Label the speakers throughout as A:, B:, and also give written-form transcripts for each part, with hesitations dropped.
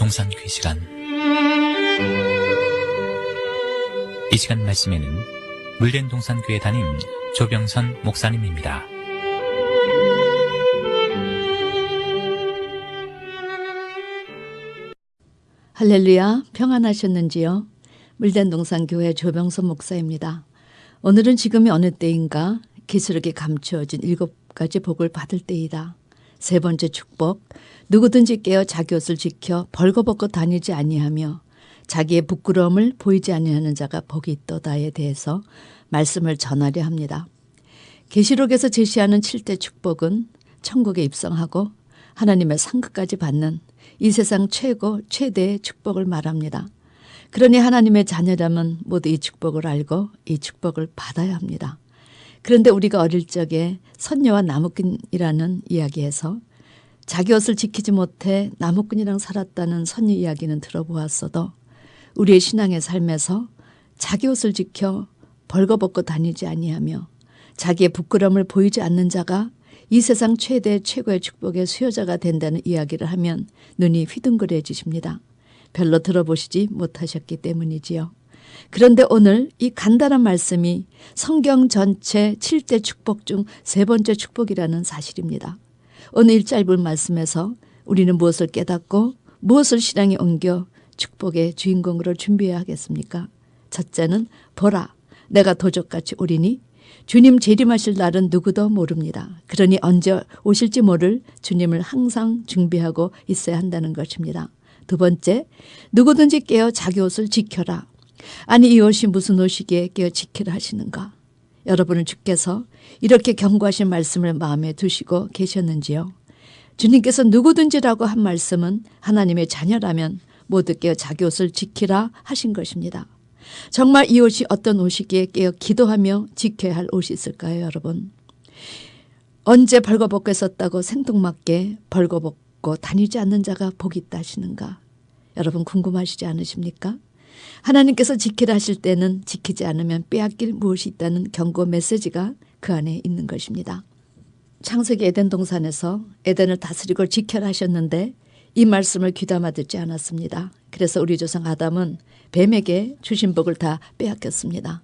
A: 동산교회 시간. 이 시간 말씀에는 물된 동산교회 담임 조병선 목사님입니다.
B: 할렐루야, 평안하셨는지요? 물된 동산교회 조병선 목사입니다. 오늘은 지금이 어느 때인가? 계시록에 감추어진 7가지 복을 받을 때이다. 세 번째 축복, 누구든지 깨어 자기 옷을 지켜 벌거벗고 다니지 아니하며 자기의 부끄러움을 보이지 아니하는 자가 복이 있도다에 대해서 말씀을 전하려 합니다. 계시록에서 제시하는 7대 축복은 천국에 입성하고 하나님의 상급까지 받는 이 세상 최대의 축복을 말합니다. 그러니 하나님의 자녀라면 모두 이 축복을 알고 이 축복을 받아야 합니다. 그런데 우리가 어릴 적에 선녀와 나무꾼이라는 이야기에서 자기 옷을 지키지 못해 나무꾼이랑 살았다는 선녀 이야기는 들어보았어도 우리의 신앙의 삶에서 자기 옷을 지켜 벌거벗고 다니지 아니하며 자기의 부끄러움을 보이지 않는 자가 이 세상 최고의 축복의 수요자가 된다는 이야기를 하면 눈이 휘둥그레지십니다. 별로 들어보시지 못하셨기 때문이지요. 그런데 오늘 이 간단한 말씀이 성경 전체 7대 축복 중 세 번째 축복이라는 사실입니다. 오늘 이 짧은 말씀에서 우리는 무엇을 깨닫고 무엇을 신앙에 옮겨 축복의 주인공으로 준비해야 하겠습니까? 첫째는 보라, 내가 도적같이 오리니 주님 재림하실 날은 누구도 모릅니다. 그러니 언제 오실지 모를 주님을 항상 준비하고 있어야 한다는 것입니다. 두 번째, 누구든지 깨어 자기 옷을 지켜라. 아니 이 옷이 무슨 옷이기에 깨어 지키라 하시는가? 여러분은 주께서 이렇게 경고하신 말씀을 마음에 두시고 계셨는지요? 주님께서 누구든지라고 한 말씀은 하나님의 자녀라면 모두 깨어 자기 옷을 지키라 하신 것입니다. 정말 이 옷이 어떤 옷이기에 깨어 기도하며 지켜야 할 옷이 있을까요, 여러분? 언제 벌거벗고 있었다고 생뚱맞게 벌거벗고 다니지 않는 자가 복이 있다 하시는가? 여러분 궁금하시지 않으십니까? 하나님께서 지키라 하실 때는 지키지 않으면 빼앗길 무엇이 있다는 경고 메시지가 그 안에 있는 것입니다. 창세기 에덴 동산에서 에덴을 다스리고 지켜라 하셨는데 이 말씀을 귀담아 듣지 않았습니다. 그래서 우리 조상 아담은 뱀에게 주신 복을 다 빼앗겼습니다.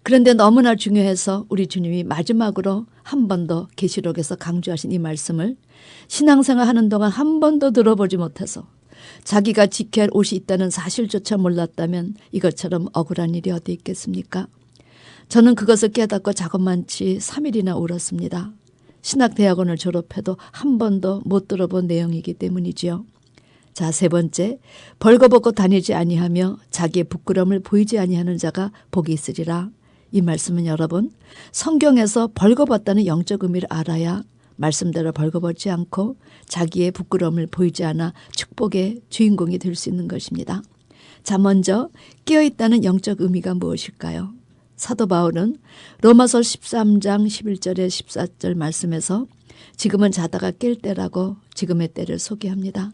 B: 그런데 너무나 중요해서 우리 주님이 마지막으로 한 번 더 계시록에서 강조하신 이 말씀을 신앙생활 하는 동안 한 번도 들어보지 못해서 자기가 지켜야 할 옷이 있다는 사실조차 몰랐다면 이것처럼 억울한 일이 어디 있겠습니까? 저는 그것을 깨닫고 자그만치 3일이나 울었습니다. 신학대학원을 졸업해도 한 번도 못 들어본 내용이기 때문이지요. 자, 세 번째, 벌거벗고 다니지 아니하며 자기의 부끄러움을 보이지 아니하는 자가 복이 있으리라. 이 말씀은 여러분 성경에서 벌거벗다는 영적 의미를 알아야 말씀대로 벌거벗지 않고 자기의 부끄러움을 보이지 않아 축복의 주인공이 될 수 있는 것입니다. 자, 먼저 깨어있다는 영적 의미가 무엇일까요? 사도 바울은 로마서 13장 11절에 14절 말씀에서 지금은 자다가 깰 때라고 지금의 때를 소개합니다.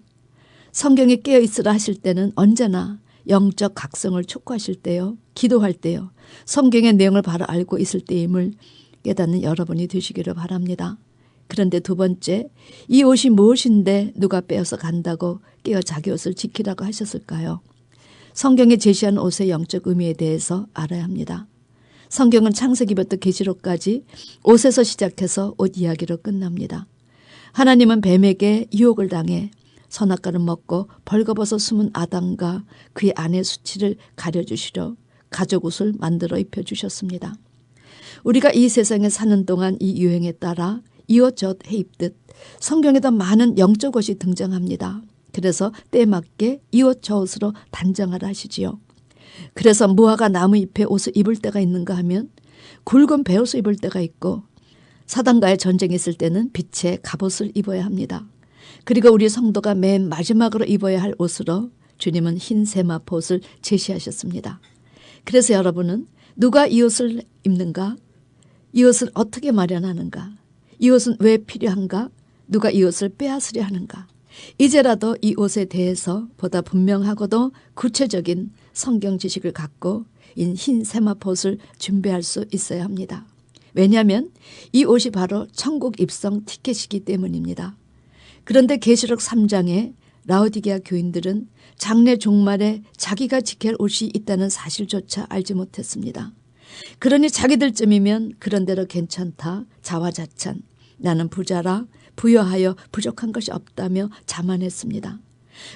B: 성경에 깨어있으라 하실 때는 언제나 영적 각성을 촉구하실 때요, 기도할 때요, 성경의 내용을 바로 알고 있을 때임을 깨닫는 여러분이 되시기를 바랍니다. 그런데 두 번째, 이 옷이 무엇인데 누가 빼어서 간다고 깨어 자기 옷을 지키라고 하셨을까요? 성경에 제시한 옷의 영적 의미에 대해서 알아야 합니다. 성경은 창세기부터 계시록까지 옷에서 시작해서 옷 이야기로 끝납니다. 하나님은 뱀에게 유혹을 당해 선악과를 먹고 벌거벗어 숨은 아담과 그의 아내 수치를 가려주시려 가죽 옷을 만들어 입혀주셨습니다. 우리가 이 세상에 사는 동안 이 유행에 따라 이 옷 저 옷 해입듯 성경에도 많은 영적 옷이 등장합니다. 그래서 때에 맞게 이 옷 저 옷으로 단정하라 하시지요. 그래서 무화과 나무 잎에 옷을 입을 때가 있는가 하면 굵은 베옷을 입을 때가 있고 사단과의 전쟁이 있을 때는 빛의 갑옷을 입어야 합니다. 그리고 우리 성도가 맨 마지막으로 입어야 할 옷으로 주님은 흰 세마포 옷을 제시하셨습니다. 그래서 여러분은 누가 이 옷을 입는가? 이 옷을 어떻게 마련하는가? 이 옷은 왜 필요한가? 누가 이 옷을 빼앗으려 하는가? 이제라도 이 옷에 대해서 보다 분명하고도 구체적인 성경 지식을 갖고 흰 세마포옷을 준비할 수 있어야 합니다. 왜냐하면 이 옷이 바로 천국 입성 티켓이기 때문입니다. 그런데 계시록 3장에 라오디게아 교인들은 장래 종말에 자기가 지켜야 할 옷이 있다는 사실조차 알지 못했습니다. 그러니 자기들쯤이면 그런대로 괜찮다, 자화자찬, 나는 부자라 부여하여 부족한 것이 없다며 자만했습니다.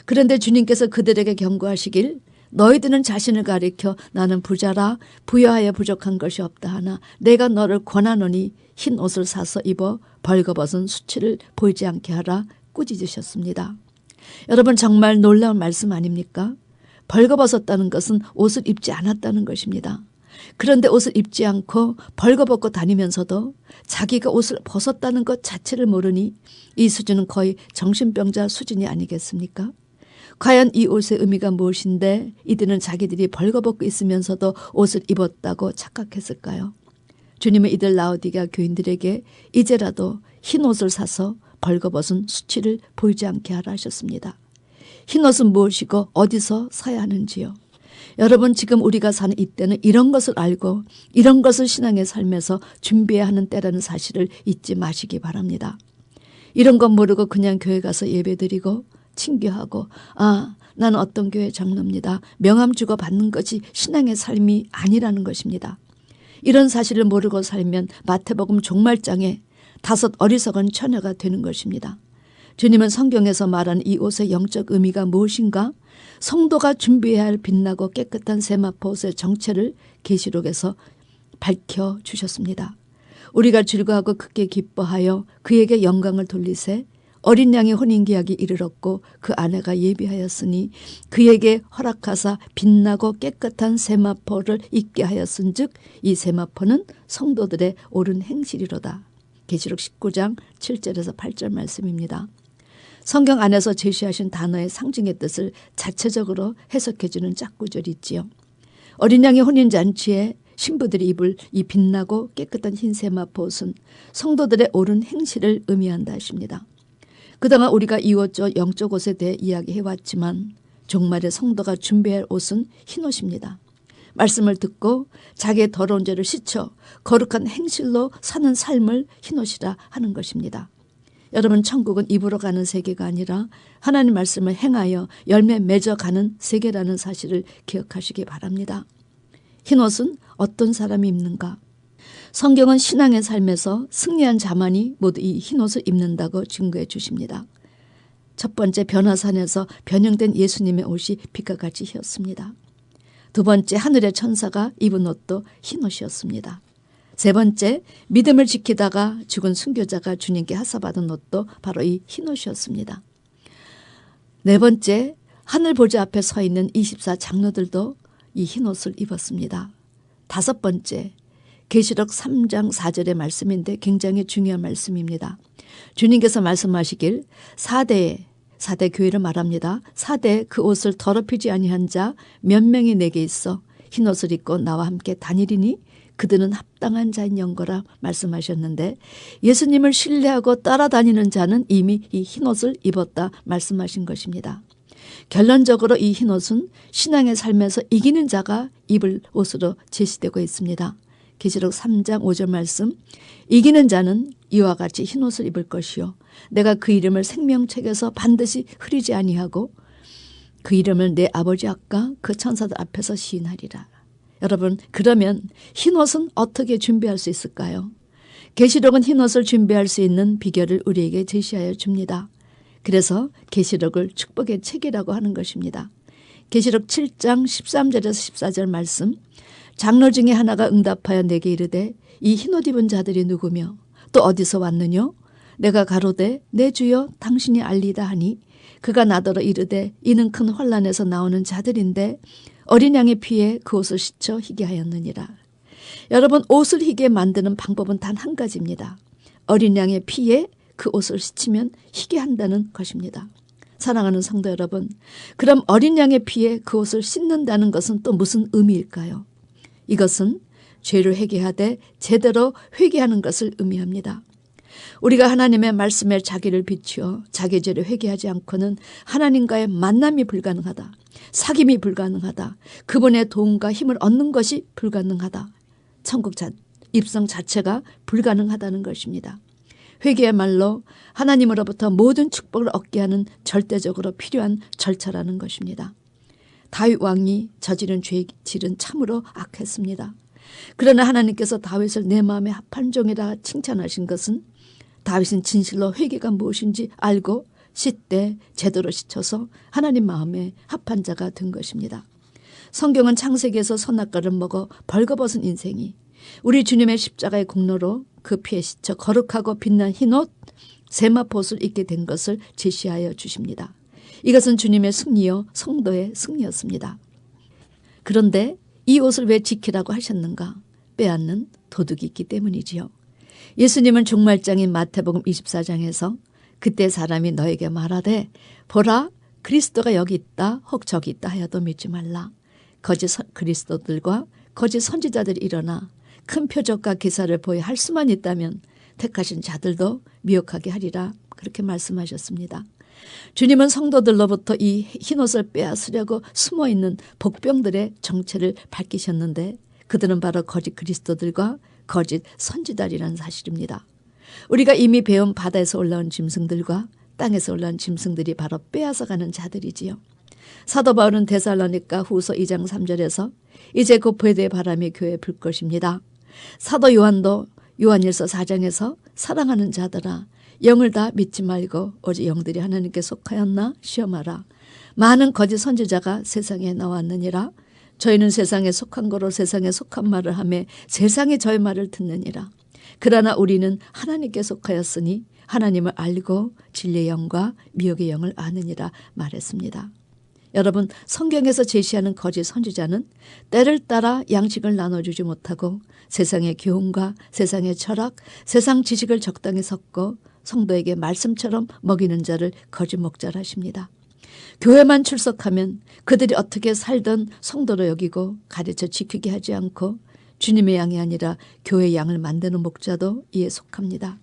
B: 그런데 주님께서 그들에게 경고하시길 너희들은 자신을 가리켜 나는 부자라 부여하여 부족한 것이 없다 하나 내가 너를 권하노니 흰 옷을 사서 입어 벌거벗은 수치를 보이지 않게 하라 꾸짖으셨습니다. 여러분 정말 놀라운 말씀 아닙니까? 벌거벗었다는 것은 옷을 입지 않았다는 것입니다. 그런데 옷을 입지 않고 벌거벗고 다니면서도 자기가 옷을 벗었다는 것 자체를 모르니 이 수준은 거의 정신병자 수준이 아니겠습니까? 과연 이 옷의 의미가 무엇인데 이들은 자기들이 벌거벗고 있으면서도 옷을 입었다고 착각했을까요? 주님은 이들 라오디게아 교인들에게 이제라도 흰 옷을 사서 벌거벗은 수치를 보이지 않게 하라 하셨습니다. 흰 옷은 무엇이고 어디서 사야 하는지요? 여러분 지금 우리가 사는 이때는 이런 것을 알고 이런 것을 신앙의 삶에서 준비해야 하는 때라는 사실을 잊지 마시기 바랍니다. 이런 건 모르고 그냥 교회 가서 예배드리고 친교하고 나는 어떤 교회 장로입니다. 명함 주고 받는 것이 신앙의 삶이 아니라는 것입니다. 이런 사실을 모르고 살면 마태복음 종말장에 5 어리석은 처녀가 되는 것입니다. 주님은 성경에서 말하는 이 옷의 영적 의미가 무엇인가? 성도가 준비해야 할 빛나고 깨끗한 세마포 옷의 정체를 계시록에서 밝혀주셨습니다. 우리가 즐거워하고 크게 기뻐하여 그에게 영광을 돌리세 어린 양의 혼인계약이 이르렀고 그 아내가 예비하였으니 그에게 허락하사 빛나고 깨끗한 세마포를 입게 하였은즉 이 세마포는 성도들의 옳은 행실이로다. 계시록 19장 7절에서 8절 말씀입니다. 성경 안에서 제시하신 단어의 상징의 뜻을 자체적으로 해석해주는 짝구절이 있지요. 어린 양의 혼인잔치에 신부들이 입을 이 빛나고 깨끗한 흰 세마포 옷은 성도들의 옳은 행실을 의미한다 하십니다. 그동안 우리가 이 옷 영적 옷에 대해 이야기해왔지만 종말의 성도가 준비할 옷은 흰옷입니다. 말씀을 듣고 자기의 더러운 죄를 씻어 거룩한 행실로 사는 삶을 흰옷이라 하는 것입니다. 여러분 천국은 입으로 가는 세계가 아니라 하나님 말씀을 행하여 열매 맺어가는 세계라는 사실을 기억하시기 바랍니다. 흰옷은 어떤 사람이 입는가? 성경은 신앙의 삶에서 승리한 자만이 모두 이 흰옷을 입는다고 증거해 주십니다. 첫 번째 변화산에서 변형된 예수님의 옷이 빛과 같이 휘었습니다. 두 번째 하늘의 천사가 입은 옷도 흰옷이었습니다. 세 번째 믿음을 지키다가 죽은 순교자가 주님께 하사받은 옷도 바로 이 흰옷이었습니다. 네 번째 하늘 보좌 앞에 서 있는 24 장로들도 이 흰옷을 입었습니다. 다섯 번째 계시록 3장 4절의 말씀인데 굉장히 중요한 말씀입니다. 주님께서 말씀하시길 4대 교회를 말합니다. 4대 그 옷을 더럽히지 아니한 자 몇 명이 내게 있어 흰옷을 입고 나와 함께 다니리니 그들은 합당한 자인 영거라 말씀하셨는데 예수님을 신뢰하고 따라다니는 자는 이미 이 흰옷을 입었다 말씀하신 것입니다. 결론적으로 이 흰옷은 신앙의 삶에서 이기는 자가 입을 옷으로 제시되고 있습니다. 계시록 3장 5절 말씀 이기는 자는 이와 같이 흰옷을 입을 것이요 내가 그 이름을 생명책에서 반드시 흐리지 아니하고 그 이름을 내 아버지 앞과 그 천사들 앞에서 시인하리라. 여러분 그러면 흰옷은 어떻게 준비할 수 있을까요? 계시록은 흰옷을 준비할 수 있는 비결을 우리에게 제시하여 줍니다. 그래서 계시록을 축복의 책이라고 하는 것입니다. 계시록 7장 13절에서 14절 말씀 장로 중에 하나가 응답하여 내게 이르되 이 흰옷 입은 자들이 누구며 또 어디서 왔느뇨? 내가 가로되 내 주여 당신이 알리다 하니 그가 나더러 이르되 이는 큰 환난에서 나오는 자들인데 어린 양의 피에 그 옷을 씻어 희게 하였느니라. 여러분 옷을 희게 만드는 방법은 단 한 가지입니다. 어린 양의 피에 그 옷을 씻으면 희게 한다는 것입니다. 사랑하는 성도 여러분 그럼 어린 양의 피에 그 옷을 씻는다는 것은 또 무슨 의미일까요? 이것은 죄를 회개하되 제대로 회개하는 것을 의미합니다. 우리가 하나님의 말씀에 자기를 비추어 자기 죄를 회개하지 않고는 하나님과의 만남이 불가능하다. 사귐이 불가능하다. 그분의 도움과 힘을 얻는 것이 불가능하다. 천국 입성 자체가 불가능하다는 것입니다. 회개야말로 하나님으로부터 모든 축복을 얻게 하는 절대적으로 필요한 절차라는 것입니다. 다윗 왕이 저지른 죄의 질은 참으로 악했습니다. 그러나 하나님께서 다윗을 내 마음에 합한 종이라 칭찬하신 것은 다윗은 진실로 회개가 무엇인지 알고 씻되 제대로 씻어서 하나님 마음에 합한 자가 된 것입니다. 성경은 창세기에서 선악과를 먹어 벌거벗은 인생이 우리 주님의 십자가의 공로로 그 피에 씻어 거룩하고 빛난 흰옷 세마포옷을 입게 된 것을 제시하여 주십니다. 이것은 주님의 승리요 성도의 승리였습니다. 그런데 이 옷을 왜 지키라고 하셨는가? 빼앗는 도둑이 있기 때문이지요. 예수님은 종말장인 마태복음 24장에서 그때 사람이 너에게 말하되 보라 그리스도가 여기 있다 혹 저기 있다 하여도 믿지 말라. 거짓 그리스도들과 거짓 선지자들이 일어나 큰 표적과 기사를 보여 할 수만 있다면 택하신 자들도 미혹하게 하리라 그렇게 말씀하셨습니다. 주님은 성도들로부터 이 흰옷을 빼앗으려고 숨어있는 복병들의 정체를 밝히셨는데 그들은 바로 거짓 그리스도들과 거짓 선지자리라는 사실입니다. 우리가 이미 배운 바다에서 올라온 짐승들과 땅에서 올라온 짐승들이 바로 빼앗아가는 자들이지요. 사도 바울은 데살로니가 후서 2장 3절에서 이제 곧 보혜대의 바람이 교회에 불 것입니다. 사도 요한도 요한일서 4장에서 사랑하는 자들아 영을 다 믿지 말고 오직 영들이 하나님께 속하였나 시험하라. 많은 거짓 선지자가 세상에 나왔느니라. 저희는 세상에 속한 거로 세상에 속한 말을 하며 세상이 저희 말을 듣느니라. 그러나 우리는 하나님께 속하였으니 하나님을 알고 진리의 영과 미혹의 영을 아느니라 말했습니다. 여러분 성경에서 제시하는 거짓 선지자는 때를 따라 양식을 나눠주지 못하고 세상의 교훈과 세상의 철학, 세상 지식을 적당히 섞고 성도에게 말씀처럼 먹이는 자를 거짓 목자라 하십니다. 교회만 출석하면 그들이 어떻게 살던 성도로 여기고 가르쳐 지키게 하지 않고 주님의 양이 아니라 교회의 양을 만드는 목자도 이에 속합니다.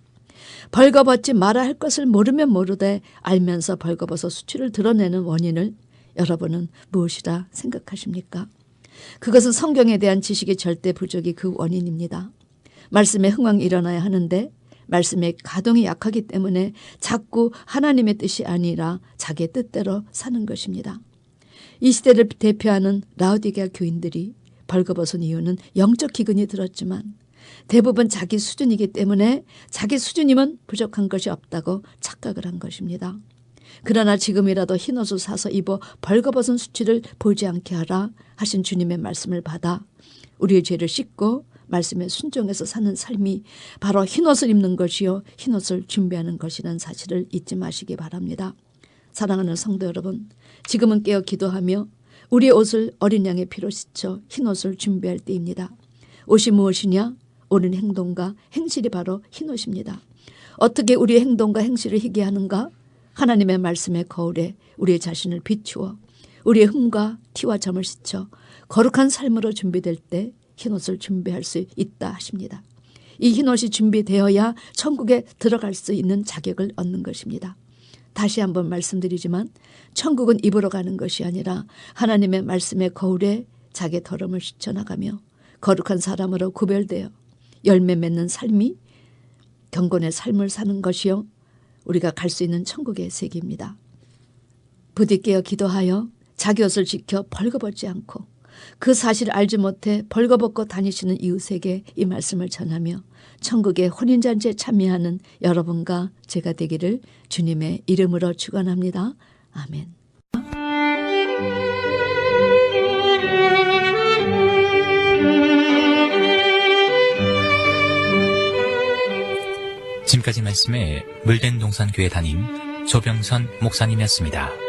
B: 벌거벗지 말아야 할 것을 모르면 모르되 알면서 벌거벗어 수치를 드러내는 원인을 여러분은 무엇이라 생각하십니까? 그것은 성경에 대한 지식의 절대 부족이 그 원인입니다. 말씀에 흥왕이 일어나야 하는데 말씀의 가동이 약하기 때문에 자꾸 하나님의 뜻이 아니라 자기의 뜻대로 사는 것입니다. 이 시대를 대표하는 라오디게아 교인들이 벌거벗은 이유는 영적 기근이 들었지만 대부분 자기 수준이기 때문에 자기 수준이면 부족한 것이 없다고 착각을 한 것입니다. 그러나 지금이라도 흰옷을 사서 입어 벌거벗은 수치를 보지 않게 하라 하신 주님의 말씀을 받아 우리의 죄를 씻고 말씀에 순종해서 사는 삶이 바로 흰옷을 입는 것이요 흰옷을 준비하는 것이라는 사실을 잊지 마시기 바랍니다. 사랑하는 성도 여러분, 지금은 깨어 기도하며 우리의 옷을 어린 양의 피로 씻어 흰옷을 준비할 때입니다. 옷이 무엇이냐? 옳은 행동과 행실이 바로 흰옷입니다. 어떻게 우리의 행동과 행실을 희게 하는가? 하나님의 말씀의 거울에 우리의 자신을 비추어 우리의 흠과 티와 점을 씻어 거룩한 삶으로 준비될 때 흰옷을 준비할 수 있다 하십니다. 이 흰옷이 준비되어야 천국에 들어갈 수 있는 자격을 얻는 것입니다. 다시 한번 말씀드리지만 천국은 입으로 가는 것이 아니라 하나님의 말씀의 거울에 자기의 더러움을 씻어나가며 거룩한 사람으로 구별되어 열매 맺는 삶이 경건의 삶을 사는 것이요 우리가 갈 수 있는 천국의 세계입니다. 부디 깨어 기도하여 자기 옷을 지켜 벌거벗지 않고 그 사실을 알지 못해 벌거벗고 다니시는 이웃에게 이 말씀을 전하며 천국의 혼인잔치에 참여하는 여러분과 제가 되기를 주님의 이름으로 축원합니다. 아멘.
A: 지금까지 말씀에 물된 동산교회 담임 조병선 목사님이었습니다.